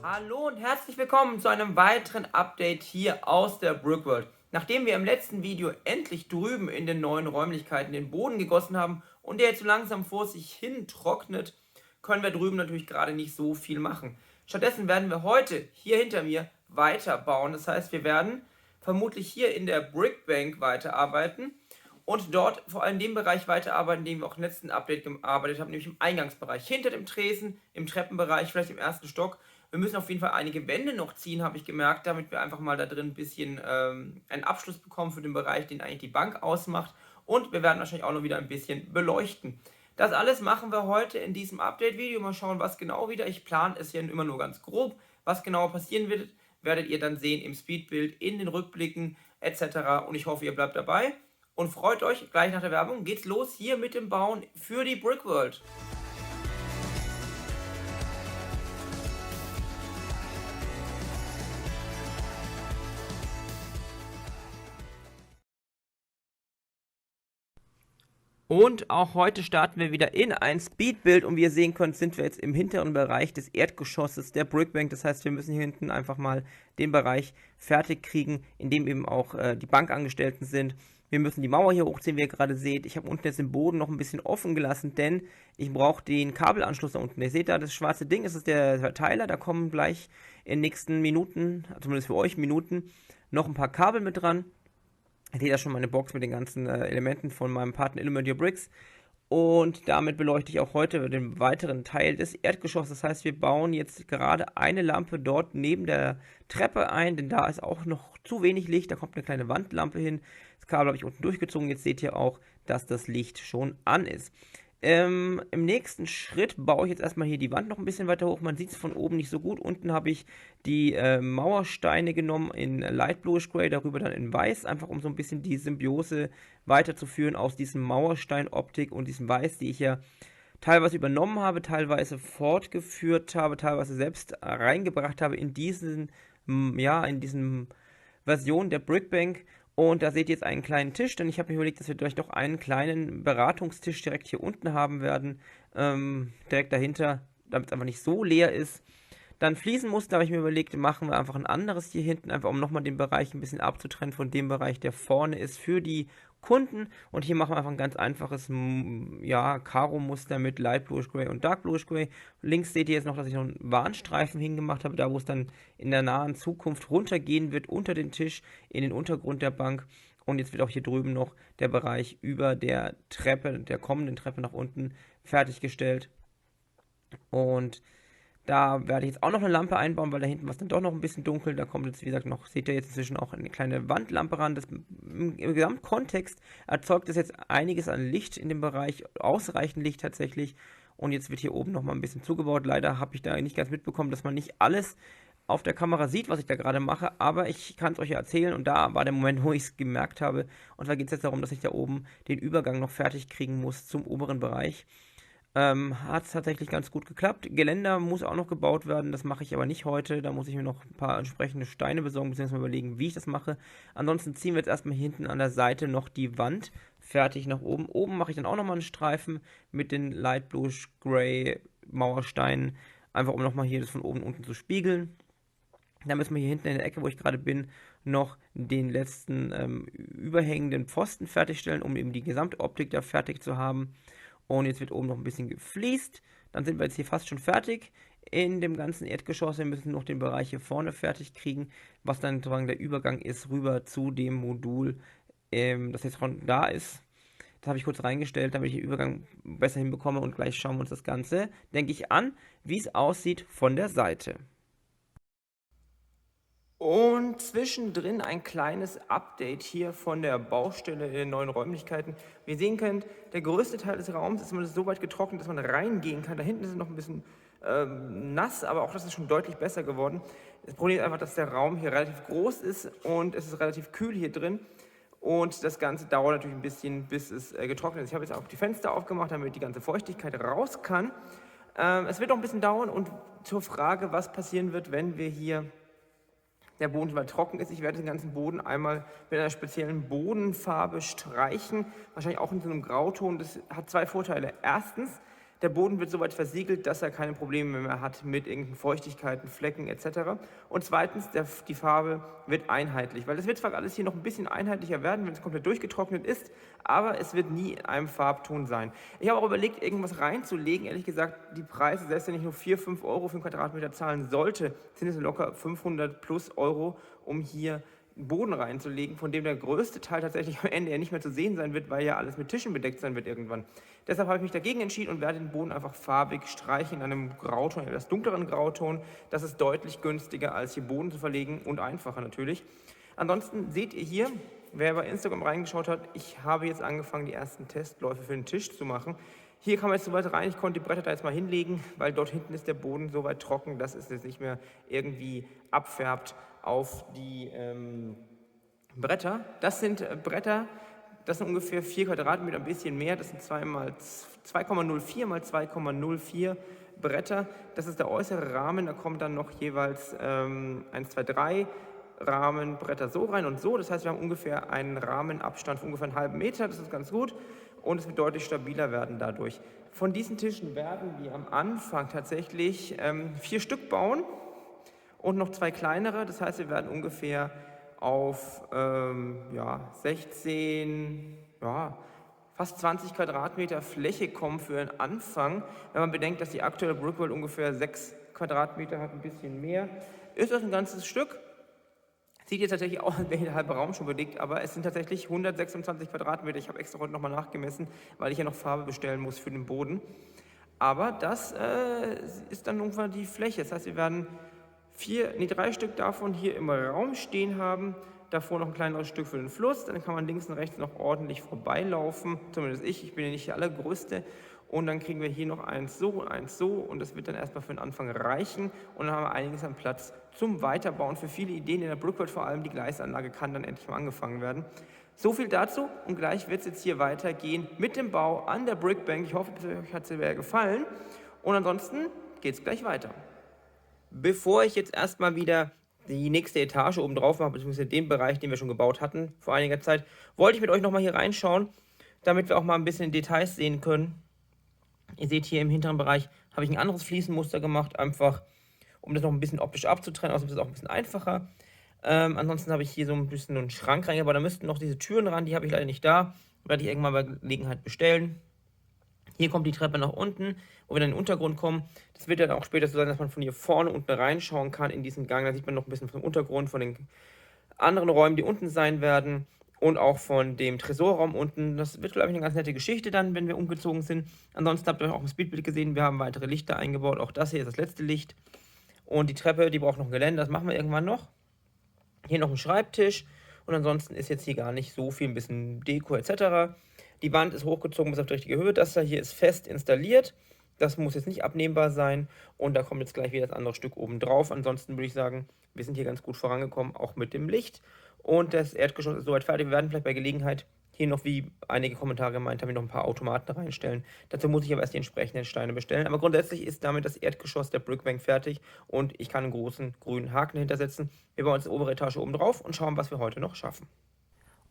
Hallo und herzlich willkommen zu einem weiteren Update hier aus der Brickworld. Nachdem wir im letzten Video endlich drüben in den neuen Räumlichkeiten den Boden gegossen haben und der jetzt so langsam vor sich hin trocknet, können wir drüben natürlich gerade nicht so viel machen. Stattdessen werden wir heute hier hinter mir weiterbauen. Das heißt, wir werden vermutlich hier in der Brickbank weiterarbeiten und dort vor allem den Bereich weiterarbeiten, den wir auch im letzten Update gearbeitet haben, nämlich im Eingangsbereich. Hinter dem Tresen, im Treppenbereich, vielleicht im ersten Stock. Wir müssen auf jeden Fall einige Wände noch ziehen, habe ich gemerkt, damit wir einfach mal da drin ein bisschen einen Abschluss bekommen für den Bereich, den eigentlich die Bank ausmacht. Und wir werden wahrscheinlich auch noch wieder ein bisschen beleuchten. Das alles machen wir heute in diesem Update-Video. Mal schauen, was genau wieder. Ich plane es ja immer nur ganz grob. Was genau passieren wird, werdet ihr dann sehen im Speedbild, in den Rückblicken etc. Und ich hoffe, ihr bleibt dabei und freut euch. Gleich nach der Werbung geht's los hier mit dem Bauen für die Brickworld. Und auch heute starten wir wieder in ein Speedbuild und wie ihr sehen könnt, sind wir jetzt im hinteren Bereich des Erdgeschosses der Brickbank. Das heißt, wir müssen hier hinten einfach mal den Bereich fertig kriegen, in dem eben auch die Bankangestellten sind. Wir müssen die Mauer hier hochziehen, wie ihr gerade seht. Ich habe unten jetzt den Boden noch ein bisschen offen gelassen, denn ich brauche den Kabelanschluss da unten. Ihr seht da das schwarze Ding, das ist der Verteiler. Da kommen gleich in den nächsten Minuten, zumindest für euch Minuten, noch ein paar Kabel mit dran. Ich sehe da schon meine Box mit den ganzen Elementen von meinem Partner Illuminate Your Bricks. Und damit beleuchte ich auch heute den weiteren Teil des Erdgeschosses. Das heißt, wir bauen jetzt gerade eine Lampe dort neben der Treppe ein, denn da ist auch noch zu wenig Licht. Da kommt eine kleine Wandlampe hin. Das Kabel habe ich unten durchgezogen. Jetzt seht ihr auch, dass das Licht schon an ist. Im nächsten Schritt baue ich jetzt erstmal hier die Wand noch ein bisschen weiter hoch. Man sieht es von oben nicht so gut. Unten habe ich die Mauersteine genommen in Light Bluish Gray, darüber dann in Weiß, einfach um so ein bisschen die Symbiose weiterzuführen aus diesem Mauerstein-Optik und diesem Weiß, die ich ja teilweise übernommen habe, teilweise fortgeführt habe, teilweise selbst reingebracht habe in diesen, in diesen Version der Brickbank. Und da seht ihr jetzt einen kleinen Tisch, denn ich habe mir überlegt, dass wir vielleicht doch einen kleinen Beratungstisch direkt hier unten haben werden, direkt dahinter, damit es einfach nicht so leer ist. Dann Fliesenmuster habe ich mir überlegt, machen wir einfach ein anderes hier hinten, einfach um nochmal den Bereich ein bisschen abzutrennen von dem Bereich, der vorne ist für die Kunden. Und hier machen wir einfach ein ganz einfaches, Karo-Muster mit Light Bluish Gray und Dark Bluish Gray. Links seht ihr jetzt noch, dass ich noch einen Warnstreifen hingemacht habe, da wo es dann in der nahen Zukunft runtergehen wird, unter den Tisch, in den Untergrund der Bank. Und jetzt wird auch hier drüben noch der Bereich über der Treppe, der kommenden Treppe nach unten fertiggestellt. Und da werde ich jetzt auch noch eine Lampe einbauen, weil da hinten war es dann doch noch ein bisschen dunkel. Da kommt jetzt, wie gesagt, noch, seht ihr jetzt inzwischen auch eine kleine Wandlampe ran. Im Gesamtkontext erzeugt das jetzt einiges an Licht in dem Bereich, ausreichend Licht tatsächlich. Und jetzt wird hier oben noch mal ein bisschen zugebaut. Leider habe ich da nicht ganz mitbekommen, dass man nicht alles auf der Kamera sieht, was ich da gerade mache, aber ich kann es euch ja erzählen und da war der Moment, wo ich es gemerkt habe. Und zwar geht es jetzt darum, dass ich da oben den Übergang noch fertig kriegen muss zum oberen Bereich. Hat tatsächlich ganz gut geklappt. Geländer muss auch noch gebaut werden, das mache ich aber nicht heute. Da muss ich mir noch ein paar entsprechende Steine besorgen, beziehungsweise mal überlegen, wie ich das mache. Ansonsten ziehen wir jetzt erstmal hinten an der Seite noch die Wand fertig nach oben. Oben mache ich dann auch nochmal einen Streifen mit den Light Bluish Gray Mauersteinen, einfach um nochmal hier das von oben unten zu spiegeln. Dann müssen wir hier hinten in der Ecke, wo ich gerade bin, noch den letzten überhängenden Pfosten fertigstellen, um eben die gesamte Optik da fertig zu haben. Und jetzt wird oben noch ein bisschen gefliest. Dann sind wir jetzt hier fast schon fertig in dem ganzen Erdgeschoss. Wir müssen noch den Bereich hier vorne fertig kriegen, was dann sozusagen der Übergang ist rüber zu dem Modul, das jetzt schon da ist. Das habe ich kurz reingestellt, damit ich den Übergang besser hinbekomme. Und gleich schauen wir uns das Ganze, denke ich, an, wie es aussieht von der Seite. Und zwischendrin ein kleines Update hier von der Baustelle in den neuen Räumlichkeiten. Wie ihr sehen könnt, der größte Teil des Raums ist zumindest so weit getrocknet, dass man reingehen kann. Da hinten ist es noch ein bisschen nass, aber auch das ist schon deutlich besser geworden. Das Problem ist einfach, dass der Raum hier relativ groß ist und es ist relativ kühl hier drin. Und das Ganze dauert natürlich ein bisschen, bis es getrocknet ist. Ich habe jetzt auch die Fenster aufgemacht, damit die ganze Feuchtigkeit raus kann. Es wird noch ein bisschen dauern und zur Frage, was passieren wird, wenn wir hier der Boden mal trocken ist. Ich werde den ganzen Boden einmal mit einer speziellen Bodenfarbe streichen, wahrscheinlich auch in so einem Grauton. Das hat zwei Vorteile. Erstens, Der Boden wird soweit versiegelt, dass er keine Probleme mehr hat mit irgendwelchen Feuchtigkeiten, Flecken etc. Und zweitens, die Farbe wird einheitlich, weil es wird zwar alles hier noch ein bisschen einheitlicher werden, wenn es komplett durchgetrocknet ist, aber es wird nie in einem Farbton sein. Ich habe auch überlegt, irgendwas reinzulegen. Ehrlich gesagt, die Preise, selbst wenn ich nur 4, 5 Euro für einen Quadratmeter zahlen sollte, sind es locker 500 plus Euro, um hier einen Boden reinzulegen, von dem der größte Teil tatsächlich am Ende ja nicht mehr zu sehen sein wird, weil ja alles mit Tischen bedeckt sein wird irgendwann. Deshalb habe ich mich dagegen entschieden und werde den Boden einfach farbig streichen in einem Grauton, etwas dunkleren Grauton. Das ist deutlich günstiger, als hier Boden zu verlegen und einfacher natürlich. Ansonsten seht ihr hier, wer bei Instagram reingeschaut hat, ich habe jetzt angefangen, die ersten Testläufe für den Tisch zu machen. Hier kann man jetzt so weit rein, ich konnte die Bretter da jetzt mal hinlegen, weil dort hinten ist der Boden so weit trocken, dass es jetzt nicht mehr irgendwie abfärbt auf die Bretter. Das sind Bretter, das sind ungefähr 4 Quadratmeter, ein bisschen mehr. Das sind 2,04 mal 2,04 Bretter. Das ist der äußere Rahmen, da kommen dann noch jeweils 1, 2, 3 Rahmenbretter so rein und so. Das heißt, wir haben ungefähr einen Rahmenabstand von ungefähr einen halben Meter. Das ist ganz gut und es wird deutlich stabiler werden dadurch. Von diesen Tischen werden wir am Anfang tatsächlich 4 Stück bauen und noch 2 kleinere. Das heißt, wir werden ungefähr auf 16, fast 20 Quadratmeter Fläche kommen für den Anfang. Wenn man bedenkt, dass die aktuelle Brickworld ungefähr 6 Quadratmeter hat, ein bisschen mehr, ist das ein ganzes Stück. Sieht jetzt tatsächlich aus, als wäre der halbe Raum schon belegt, aber es sind tatsächlich 126 Quadratmeter. Ich habe extra heute nochmal nachgemessen, weil ich ja noch Farbe bestellen muss für den Boden. Aber das ist dann ungefähr die Fläche. Das heißt, wir werden 3 Stück davon hier im Raum stehen haben. Davor noch ein kleineres Stück für den Fluss. Dann kann man links und rechts noch ordentlich vorbeilaufen. Zumindest ich bin ja nicht der Allergrößte. Und dann kriegen wir hier noch eins so und das wird dann erstmal für den Anfang reichen und dann haben wir einiges an Platz zum Weiterbauen für viele Ideen in der Brickworld, vor allem die Gleisanlage kann dann endlich mal angefangen werden. So viel dazu und gleich wird es jetzt hier weitergehen mit dem Bau an der Brickbank. Ich hoffe, euch hat es sehr gefallen und ansonsten geht es gleich weiter. Bevor ich jetzt erstmal wieder die nächste Etage oben drauf mache, beziehungsweise den Bereich, den wir schon gebaut hatten vor einiger Zeit, wollte ich mit euch nochmal hier reinschauen, damit wir auch mal ein bisschen Details sehen können. Ihr seht hier im hinteren Bereich habe ich ein anderes Fliesenmuster gemacht, einfach um das noch ein bisschen optisch abzutrennen, außerdem ist es auch ein bisschen einfacher. Ansonsten habe ich hier so ein bisschen einen Schrank reingebaut, da müssten noch diese Türen ran, die habe ich leider nicht da, werde ich irgendwann bei Gelegenheit bestellen. Hier kommt die Treppe nach unten, wo wir dann in den Untergrund kommen. Das wird dann auch später so sein, dass man von hier vorne unten reinschauen kann in diesen Gang. Da sieht man noch ein bisschen vom Untergrund, von den anderen Räumen, die unten sein werden. Und auch von dem Tresorraum unten. Das wird, glaube ich, eine ganz nette Geschichte dann, wenn wir umgezogen sind. Ansonsten habt ihr auch im Speedbild gesehen, wir haben weitere Lichter eingebaut. Auch das hier ist das letzte Licht. Und die Treppe, die braucht noch ein Geländer, das machen wir irgendwann noch. Hier noch ein Schreibtisch. Und ansonsten ist jetzt hier gar nicht so viel, ein bisschen Deko etc. Die Wand ist hochgezogen bis auf die richtige Höhe. Das hier ist fest installiert. Das muss jetzt nicht abnehmbar sein. Und da kommt jetzt gleich wieder das andere Stück oben drauf. Ansonsten würde ich sagen, wir sind hier ganz gut vorangekommen, auch mit dem Licht. Und das Erdgeschoss ist soweit fertig. Wir werden vielleicht bei Gelegenheit hier noch, wie einige Kommentare gemeint haben, noch ein paar Automaten reinstellen. Dazu muss ich aber erst die entsprechenden Steine bestellen. Aber grundsätzlich ist damit das Erdgeschoss der Brickbank fertig und ich kann einen großen grünen Haken hintersetzen. Wir bauen jetzt die obere Etage oben drauf und schauen, was wir heute noch schaffen.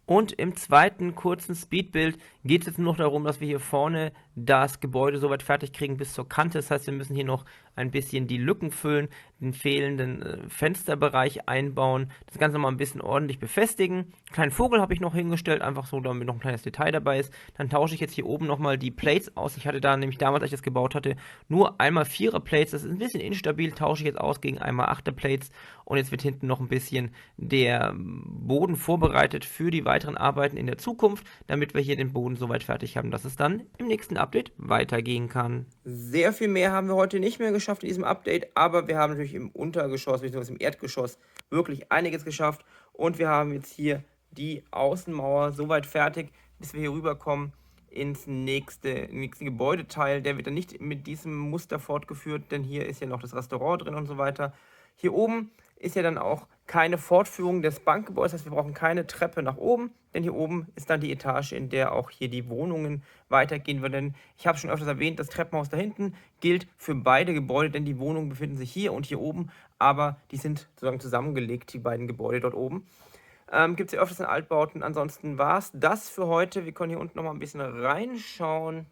Und im zweiten kurzen Speedbild geht es jetzt nur noch darum, dass wir hier vorne das Gebäude soweit fertig kriegen bis zur Kante. Das heißt, wir müssen hier noch ein bisschen die Lücken füllen, den fehlenden Fensterbereich einbauen, das Ganze mal ein bisschen ordentlich befestigen. Einen kleinen Vogel habe ich noch hingestellt, einfach so, damit noch ein kleines Detail dabei ist. Dann tausche ich jetzt hier oben nochmal die Plates aus. Ich hatte da nämlich damals, als ich das gebaut hatte, nur einmal 4er Plates. Das ist ein bisschen instabil, tausche ich jetzt aus gegen einmal 8er Plates. Und jetzt wird hinten noch ein bisschen der Boden vorbereitet für die weiteren Arbeiten in der Zukunft, damit wir hier den Boden soweit fertig haben, dass es dann im nächsten Update weitergehen kann. Sehr viel mehr haben wir heute nicht mehr geschafft in diesem Update, aber wir haben natürlich im Untergeschoss bzw. im Erdgeschoss wirklich einiges geschafft und wir haben jetzt hier die Außenmauer soweit fertig, bis wir hier rüberkommen ins nächste Gebäudeteil. Der wird dann nicht mit diesem Muster fortgeführt, denn hier ist ja noch das Restaurant drin und so weiter. Hier oben ist ja dann auch keine Fortführung des Bankgebäudes, das heißt, wir brauchen keine Treppe nach oben, denn hier oben ist dann die Etage, in der auch hier die Wohnungen weitergehen werden. Ich habe schon öfters erwähnt, das Treppenhaus da hinten gilt für beide Gebäude, denn die Wohnungen befinden sich hier und hier oben, aber die sind sozusagen zusammengelegt, die beiden Gebäude dort oben. Gibt es ja öfters in Altbauten. Ansonsten war es das für heute. Wir können hier unten noch mal ein bisschen reinschauen.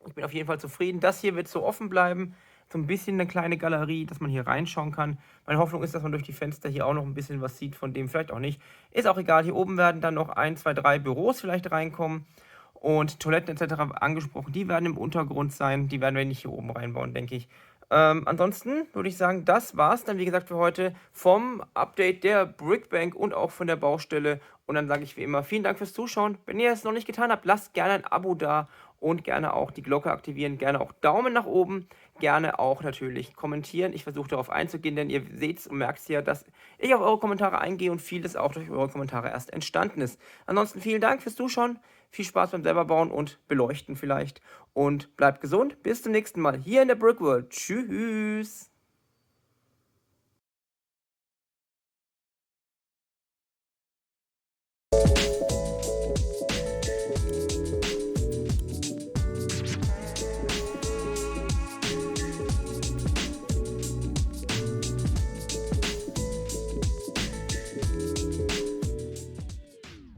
Ich bin auf jeden Fall zufrieden. Das hier wird so offen bleiben. So ein bisschen eine kleine Galerie, dass man hier reinschauen kann. Meine Hoffnung ist, dass man durch die Fenster hier auch noch ein bisschen was sieht, von dem vielleicht auch nicht. Ist auch egal. Hier oben werden dann noch 1, 2, 3 Büros vielleicht reinkommen. Und Toiletten etc. angesprochen, die werden im Untergrund sein. Die werden wir nicht hier oben reinbauen, denke ich. Ansonsten würde ich sagen, das war's dann, wie gesagt, für heute vom Update der Brickbank und auch von der Baustelle. Und dann sage ich wie immer, vielen Dank fürs Zuschauen. Wenn ihr es noch nicht getan habt, lasst gerne ein Abo da und gerne auch die Glocke aktivieren, gerne auch Daumen nach oben, gerne auch natürlich kommentieren. Ich versuche darauf einzugehen, denn ihr seht und merkt ja, dass ich auf eure Kommentare eingehe und vieles auch durch eure Kommentare erst entstanden ist. Ansonsten vielen Dank fürs Zuschauen, viel Spaß beim selber bauen und beleuchten vielleicht und bleibt gesund. Bis zum nächsten Mal hier in der Brickworld. Tschüss.